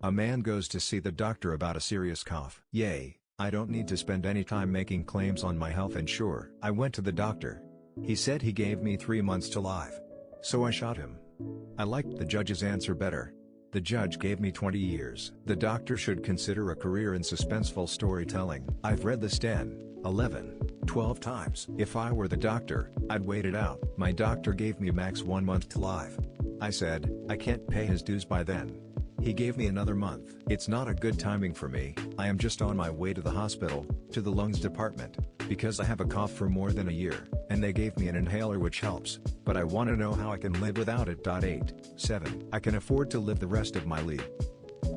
A man goes to see the doctor about a serious cough. Yay, I don't need to spend any time making claims on my health insurance. I went to the doctor. He said he gave me 3 months to live. So I shot him. I liked the judge's answer better. The judge gave me 20 years. The doctor should consider a career in suspenseful storytelling. I've read this 10, 11, 12 times. If I were the doctor, I'd wait it out. My doctor gave me max 1 month to live. I said, I can't pay his dues by then. He gave me another month. It's not a good timing for me. I am just on my way to the hospital, to the lungs department, because I have a cough for more than a year, and they gave me an inhaler which helps, but I want to know how I can live without it. 8, 7. I can afford to live the rest of my leave.